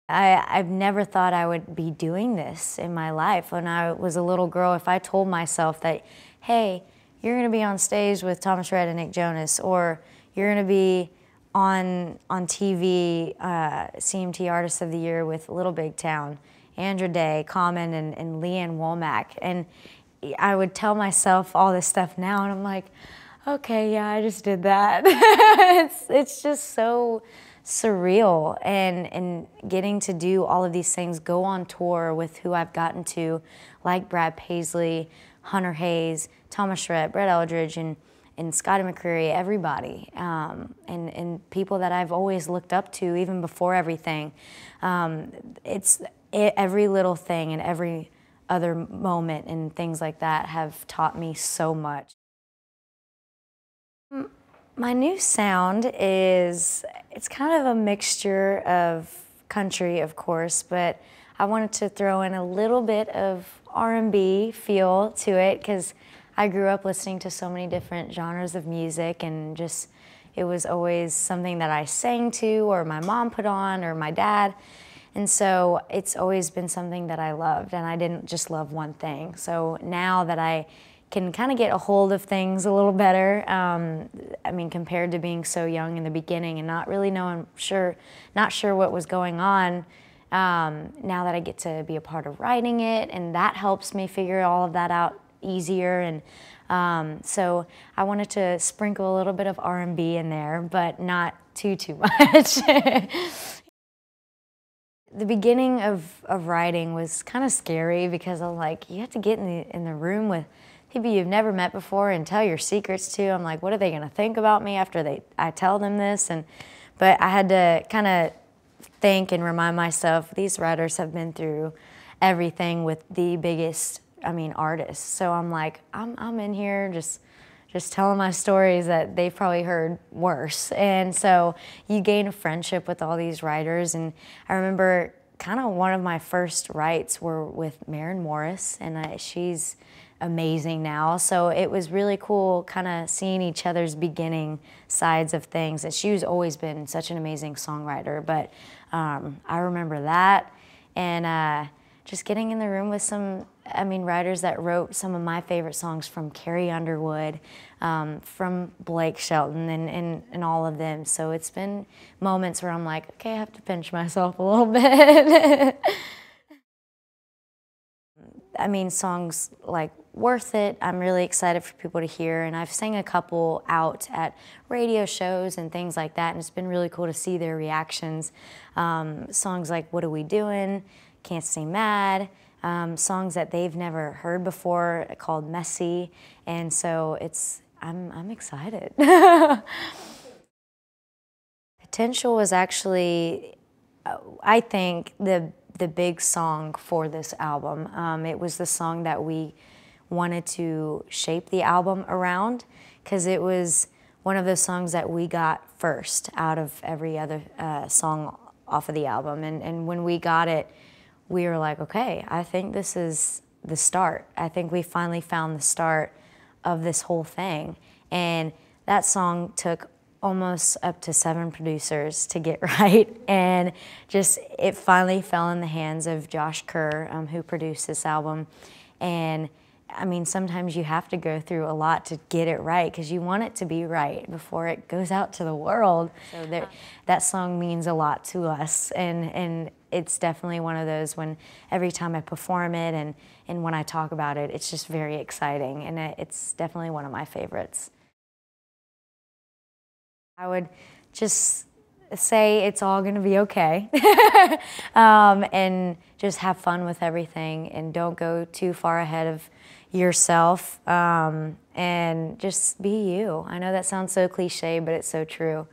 I've never thought I would be doing this in my life. When I was a little girl, if I told myself that, hey, you're gonna be on stage with Thomas Rhett and Nick Jonas, or you're gonna be on TV, CMT Artist of the Year with Little Big Town, Andra Day, Common, and Leanne Womack. And I would tell myself all this stuff now, and I'm like, okay, yeah, I just did that. it's just so surreal, and getting to do all of these things, go on tour with who I've gotten to, like Brad Paisley, Hunter Hayes, Thomas Rhett, Brett Eldridge, and Scotty McCreery, everybody, and people that I've always looked up to even before everything. Every little thing and every other moment and things like that have taught me so much. My new sound is, it's kind of a mixture of country, of course, but I wanted to throw in a little bit of R&B feel to it because I grew up listening to so many different genres of music, and just, it was always something that I sang to, or my mom put on, or my dad. And so it's always been something that I loved, and I didn't just love one thing. So now that I can kind of get a hold of things a little better, I mean, compared to being so young in the beginning and not really knowing, not sure what was going on, now that I get to be a part of writing it, and that helps me figure all of that out easier. And so I wanted to sprinkle a little bit of R&B in there, but not too much. The beginning of writing was kind of scary because I'm like, you have to get in the room with people you've never met before and tell your secrets to. I'm like, what are they going to think about me after I tell them this? But I had to kind of think and remind myself, these writers have been through everything with the biggest, artists. So I'm like, I'm in here just telling my stories that they've probably heard worse. And so you gain a friendship with all these writers. And I remember kind of one of my first writes were with Maren Morris, and she's amazing now. So it was really cool kind of seeing each other's beginning sides of things. And she's always been such an amazing songwriter. But I remember that, and just getting in the room with some, writers that wrote some of my favorite songs, from Carrie Underwood, from Blake Shelton, and all of them. So it's been moments where I'm like, okay, I have to pinch myself a little bit. Songs like Worth It, I'm really excited for people to hear, and I've sang a couple out at radio shows and things like that, and it's been really cool to see their reactions. Songs like What Are We Doing, Can't Stay Mad, songs that they've never heard before, called Messy, and so I'm excited. Potential was actually, I think, the big song for this album. It was the song that we wanted to shape the album around, because it was one of those songs that we got first out of every other song off of the album. And when we got it, we were like, okay, I think this is the start. I think we finally found the start of this whole thing. And that song took almost up to 7 producers to get right, and just it finally fell in the hands of Josh Kerr, who produced this album. And sometimes you have to go through a lot to get it right, because you want it to be right before it goes out to the world. So that song means a lot to us, and it's definitely one of those when every time I perform it and when I talk about it, it's just very exciting, and it's definitely one of my favorites. I would just say it's all going to be okay, and just have fun with everything, and don't go too far ahead of yourself, and just be you. I know that sounds so cliche, but it's so true.